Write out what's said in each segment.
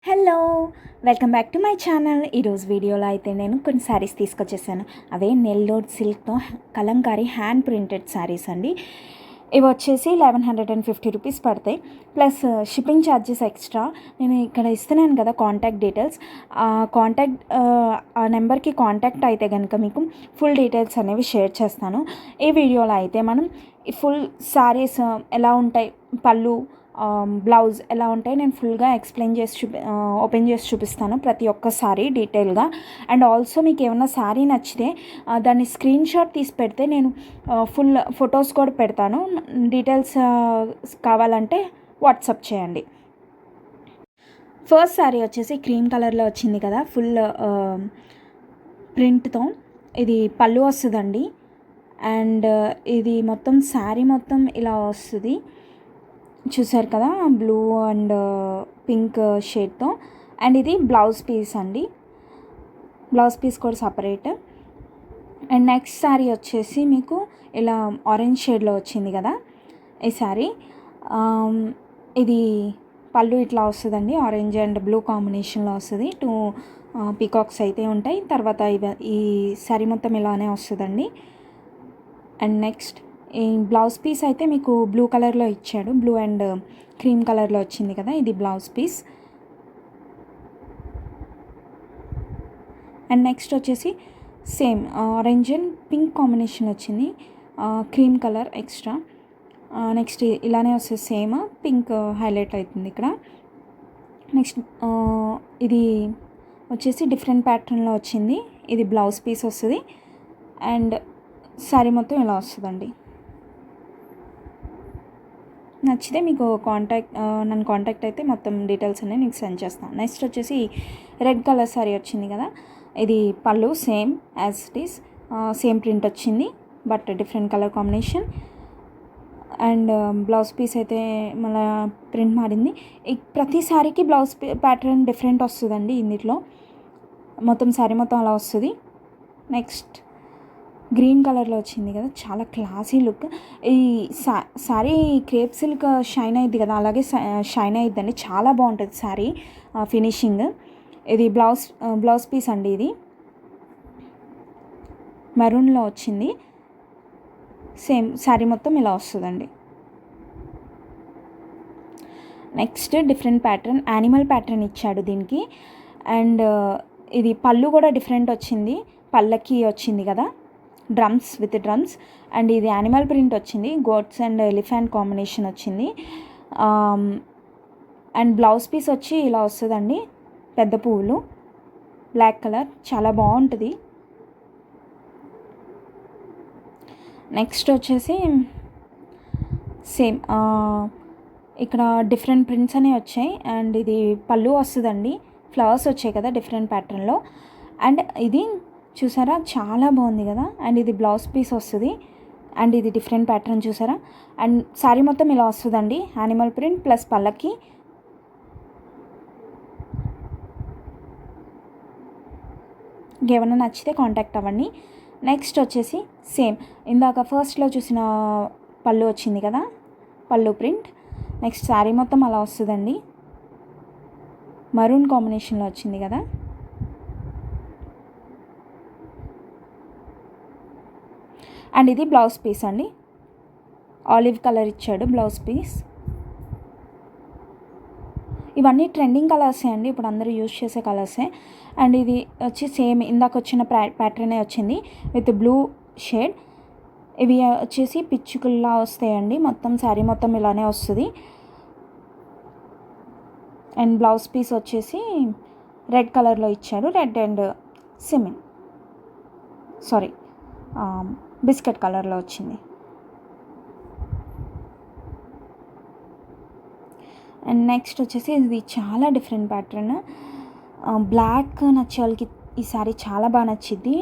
Hello, welcome back to my channel. ఈరోజు వీడియోలో అయితే నేను కొన్ని శారీస్ తీసుకొచ్చేసాను. అవే నెల్లూరు సిల్క్తో కలంకారీ హ్యాండ్ ప్రింటెడ్ శారీస్ అండి. ఇవి వచ్చేసి 1150 రూపీస్ పడతాయి, ప్లస్ షిప్పింగ్ ఛార్జెస్ ఎక్స్ట్రా. నేను ఇక్కడ ఇస్తున్నాను కదా కాంటాక్ట్ డీటెయిల్స్, ఆ నెంబర్కి కాంటాక్ట్ అయితే కనుక మీకు ఫుల్ డీటెయిల్స్ అనేవి షేర్ చేస్తాను. ఈ వీడియోలో అయితే మనం ఫుల్ శారీస్ ఎలా ఉంటాయి, పళ్ళు, బ్లౌజ్ ఎలా ఉంటాయి నేను ఫుల్గా ఎక్స్ప్లెయిన్ చేసి ఓపెన్ చేసి చూపిస్తాను ప్రతి ఒక్కసారి డీటెయిల్గా. అండ్ ఆల్సో మీకు ఏమైనా శారీ నచ్చితే దాన్ని స్క్రీన్ షాట్ తీసి పెడితే నేను ఫుల్ ఫొటోస్ కూడా పెడతాను. డీటెయిల్స్ కావాలంటే వాట్సాప్ చేయండి. ఫస్ట్ శారీ వచ్చేసి క్రీమ్ కలర్లో వచ్చింది కదా, ఫుల్ ప్రింట్తో. ఇది పళ్ళు వస్తుందండి. అండ్ ఇది మొత్తం శారీ మొత్తం ఇలా వస్తుంది, చూసారు కదా, బ్లూ అండ్ పింక్ షేడ్తో. అండ్ ఇది బ్లౌజ్ పీస్ అండి, బ్లౌజ్ పీస్ కూడా సపరేట్. అండ్ నెక్స్ట్ శారీ వచ్చేసి మీకు ఇలా ఆరెంజ్ షేడ్లో వచ్చింది కదా ఈ శారీ. ఇది పళ్ళు ఇట్లా వస్తుందండి, ఆరెంజ్ అండ్ బ్లూ కాంబినేషన్లో వస్తుంది. 2 పీకాక్స్ అయితే ఉంటాయి. తర్వాత ఈ శారీ మొత్తం ఇలానే వస్తుందండి. అండ్ నెక్స్ట్ ఈ బ్లౌజ్ పీస్ అయితే మీకు బ్లూ కలర్లో ఇచ్చాడు, బ్లూ అండ్ క్రీమ్ కలర్లో వచ్చింది కదా, ఇది బ్లౌజ్ పీస్. అండ్ నెక్స్ట్ వచ్చేసి same orange and pink combination వచ్చింది, క్రీమ్ కలర్ ఎక్స్ట్రా. నెక్స్ట్ ఇలానే వస్తుంది, సేమ్ పింక్ హైలైట్ అవుతుంది ఇక్కడ. నెక్స్ట్ ఇది వచ్చేసి డిఫరెంట్ ప్యాటర్న్లో వచ్చింది, ఇది బ్లౌజ్ పీస్ వస్తుంది. అండ్ శారీ మొత్తం ఇలా వస్తుందండి. నచ్చితే మీకు నన్ను కాంటాక్ట్ అయితే మొత్తం డీటెయిల్స్ అన్నీ మీకు సెండ్ చేస్తాను. నెక్స్ట్ వచ్చేసి రెడ్ కలర్ శారీ వచ్చింది కదా, ఇది పళ్ళు same as it is, same print వచ్చింది but different colour combination. And blouse piece అయితే మళ్ళీ ప్రింట్ మారింది. ప్రతి శారీకి బ్లౌజ్ ప్యాటర్న్ డిఫరెంట్ వస్తుందండి ఇందులో. మొత్తం శారీ మొత్తం అలా వస్తుంది. నెక్స్ట్ గ్రీన్ కలర్లో వచ్చింది కదా, చాలా క్లాసీ లుక్. ఈ శారీ క్రేప్ సిల్క్ షైన్ అయ్యిద్ది కదా, అలాగే షైన్ అయ్యిద్దండి, చాలా బాగుంటుంది శారీ ఫినిషింగ్. ఇది బ్లౌజ్ పీస్ అండి, ఇది మెరూన్లో వచ్చింది. సేమ్ శారీ మొత్తం ఇలా వస్తుందండి. Next different pattern, animal pattern ఇచ్చాడు దీనికి. అండ్ ఇది పళ్ళు కూడా డిఫరెంట్ వచ్చింది, పళ్ళకి వచ్చింది కదా, డ్రమ్స్ విత్ డ్రమ్స్. అండ్ ఇది యానిమల్ ప్రింట్ వచ్చింది, గోట్స్ అండ్ ఎలిఫెంట్ కాంబినేషన్ వచ్చింది. అండ్ బ్లౌజ్ పీస్ వచ్చి ఇలా వస్తుందండి, పెద్ద పువ్వులు, బ్లాక్ కలర్, చాలా బాగుంటుంది. నెక్స్ట్ వచ్చేసి సేమ్ ఇక్కడ డిఫరెంట్ ప్రింట్స్ అనేవి వచ్చాయి. అండ్ ఇది పళ్ళు వస్తుందండి, ఫ్లవర్స్ వచ్చాయి కదా డిఫరెంట్ ప్యాటర్న్లో. అండ్ ఇది చూసారా, చాలా బాగుంది కదా. అండ్ ఇది బ్లౌజ్ పీస్ వస్తుంది. అండ్ ఇది డిఫరెంట్ ప్యాటర్న్ చూసారా. అండ్ శారీ మొత్తం ఇలా వస్తుందండి, యానిమల్ ప్రింట్ ప్లస్ పళ్ళకి. ఇంకేమైనా నచ్చితే కాంటాక్ట్ అవ్వండి. నెక్స్ట్ వచ్చేసి సేమ్ ఇందాక ఫస్ట్లో చూసిన పళ్ళు వచ్చింది కదా, పళ్ళు ప్రింట్. నెక్స్ట్ శారీ మొత్తం అలా వస్తుందండి, మరూన్ కాంబినేషన్లో వచ్చింది కదా. అండ్ ఇది బ్లౌజ్ పీస్ అండి, ఆలివ్ కలర్ ఇచ్చాడు బ్లౌజ్ పీస్. ఇవన్నీ ట్రెండింగ్ కలర్సే అండి, ఇప్పుడు అందరూ యూజ్ చేసే కలర్సే. అండ్ ఇది వచ్చి సేమ్ ఇందాక వచ్చిన ప్యాటర్నే వచ్చింది విత్ బ్లూ షేడ్. ఇవి వచ్చేసి పిచ్చుకల్లా వస్తాయండి, మొత్తం శారీ మొత్తం ఇలానే వస్తుంది. అండ్ బ్లౌజ్ పీస్ వచ్చేసి రెడ్ కలర్లో ఇచ్చాడు, రెడ్ అండ్ బిస్కెట్ కలర్లో వచ్చింది. అండ్ నెక్స్ట్ వచ్చేసి ఇది చాలా డిఫరెంట్ ప్యాటర్న్, బ్లాక్ నచ్చే వాళ్ళకి ఈ శారీ చాలా బాగా నచ్చింది.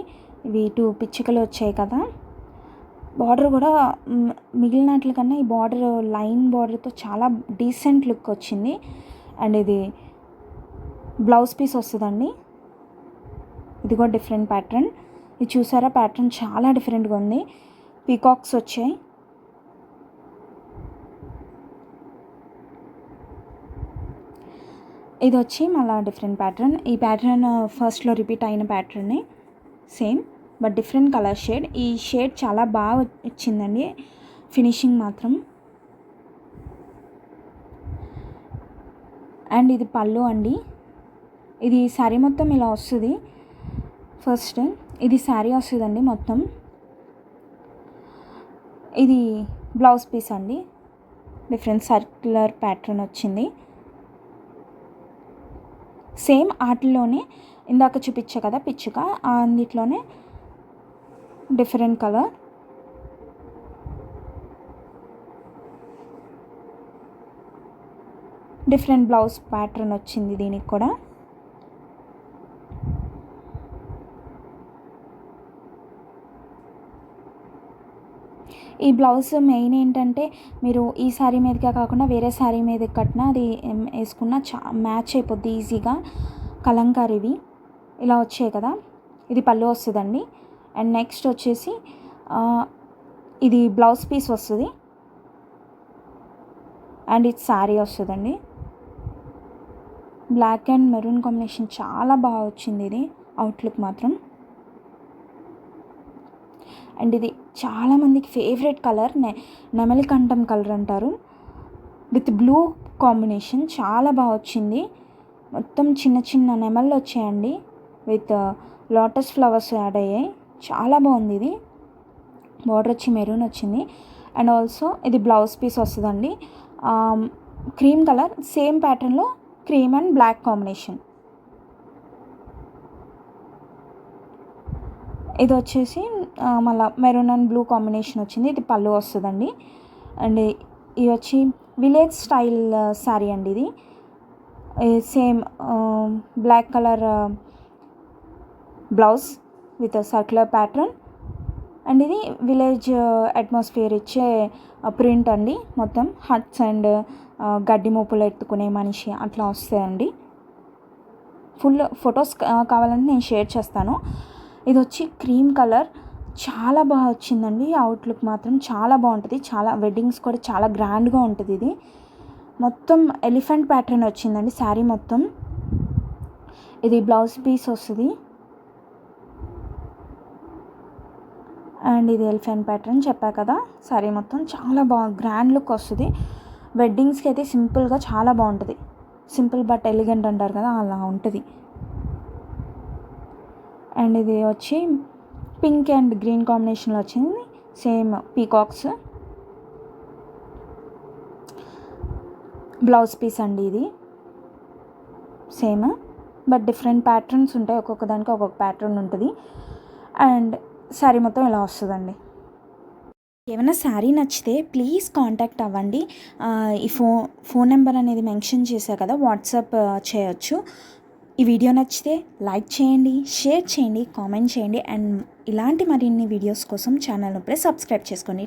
ఇవి 2 పిచ్చుకలు వచ్చాయి కదా, బార్డర్ కూడా మిగిలినట్ల కన్నా ఈ బార్డర్ లైన్ బార్డర్తో చాలా డీసెంట్ లుక్ వచ్చింది. అండ్ ఇది బ్లౌజ్ పీస్ వస్తుందండి, ఇది కూడా డిఫరెంట్ ప్యాటర్న్. ఇది చూసారా, ప్యాటర్న్ చాలా డిఫరెంట్గా ఉంది, పీకాక్స్ వచ్చాయి. ఇది వచ్చి మళ్ళీ డిఫరెంట్ ప్యాటర్న్. ఈ ప్యాటర్న్ ఫస్ట్లో రిపీట్ అయిన ప్యాటర్నే same but different colour shade. ఈ షేడ్ చాలా బాగా వచ్చిందండి ఫినిషింగ్ మాత్రం. అండ్ ఇది పళ్ళు అండి. ఇది శారీ మొత్తం ఇలా వస్తుంది. ఫస్ట్ ఇది శారీ వస్తుందండి మొత్తం. ఇది బ్లౌజ్ పీస్ అండి. డిఫరెంట్ సర్క్యులర్ ప్యాటర్న్ వచ్చింది. సేమ్ ఆటిలోనే ఇందాక చూపించా కదా పిచ్చుక, అందులోనే different colour. Different blouse pattern వచ్చింది దీనికి కూడా. ఈ బ్లౌజ్ మెయిన్ ఏంటంటే మీరు ఈ శారీ మీదకే కాకుండా వేరే శారీ మీదకి కట్టినా అది వేసుకున్న మ్యాచ్ అయిపోద్ది ఈజీగా. కలంకారీవి ఇలా వచ్చాయి కదా. ఇది పళ్ళు వస్తుందండి. అండ్ నెక్స్ట్ వచ్చేసి ఇది బ్లౌజ్ పీస్ వస్తుంది. అండ్ ఇది శారీ వస్తుందండి. బ్లాక్ అండ్ మెరూన్ కాంబినేషన్ చాలా బాగా వచ్చింది. ఇది అవుట్లుక్ మాత్రం. అండ్ ఇది చాలామందికి ఫేవరెట్ కలర్, నెమలికంఠం కలర్ అంటారు. విత్ బ్లూ కాంబినేషన్ చాలా బాగా వచ్చింది. మొత్తం చిన్న చిన్న నెమళ్ళు వచ్చాయండి. విత్ లోటస్ ఫ్లవర్స్ యాడ్ అయ్యాయి. చాలా బాగుంది. ఇది బార్డర్ వచ్చి మెరూన్ వచ్చింది. అండ్ ఆల్సో ఇది బ్లౌజ్ పీస్ వస్తుందండి. క్రీమ్ కలర్, సేమ్ ప్యాటర్న్లో క్రీమ్ అండ్ బ్లాక్ కాంబినేషన్. ఇది వచ్చేసి మళ్ళీ మెరూన్ అండ్ బ్లూ కాంబినేషన్ వచ్చింది. ఇది పళ్ళు వస్తుందండి. అండ్ ఇది వచ్చి విలేజ్ స్టైల్ శారీ అండి. ఇది same black colour blouse with circular pattern. And ఇది విలేజ్ అట్మాస్ఫియర్ ఇచ్చే ప్రింట్ అండి. మొత్తం హట్స్ అండ్ గడ్డి మోపులు ఎత్తుకునే మనిషి అట్లా వస్తాయండి. ఫుల్ ఫొటోస్ కావాలంటే నేను షేర్ చేస్తాను. ఇది వచ్చి క్రీమ్ కలర్ చాలా బాగా వచ్చిందండి. అవుట్లుక్ మాత్రం చాలా బాగుంటుంది. చాలా వెడ్డింగ్స్ కూడా చాలా గ్రాండ్గా ఉంటుంది. ఇది మొత్తం ఎలిఫెంట్ ప్యాటర్న్ వచ్చిందండి శారీ మొత్తం. ఇది బ్లౌజ్ పీస్ వస్తుంది. అండ్ ఇది ఎలిఫెంట్ ప్యాటర్న్ చెప్పా కదా. శారీ మొత్తం చాలా బాగా గ్రాండ్ లుక్ వస్తుంది. వెడ్డింగ్స్కి అయితే సింపుల్గా చాలా బాగుంటుంది. సింపుల్ బట్ ఎలిగెంట్ అంటారు కదా, అలా ఉంటుంది. అండ్ ఇది వచ్చి పింక్ అండ్ గ్రీన్ కాంబినేషన్లో వచ్చింది. సేమ్ పీకాక్స్ బ్లౌజ్ పీస్ అండి. ఇది సేమ్ బట్ డిఫరెంట్ ప్యాటర్న్స్ ఉంటాయి. ఒక్కొక్క దానికి ఒక్కొక్క ప్యాటర్న్ ఉంటుంది. అండ్ శారీ మొత్తం ఇలా వస్తుందండి. ఏమైనా శారీ నచ్చితే ప్లీజ్ కాంటాక్ట్ అవ్వండి. ఈ ఫోన్ నెంబర్ అనేది మెన్షన్ చేశా కదా, వాట్సాప్ చేయొచ్చు. ఈ వీడియో నచ్చితే లైక్ చేయండి, షేర్ చేయండి, కామెంట్ చేయండి. అండ్ ఇలాంటి మరిన్ని వీడియోస్ కోసం ఛానల్ ఇప్పుడే సబ్స్క్రైబ్ చేసుకోండి.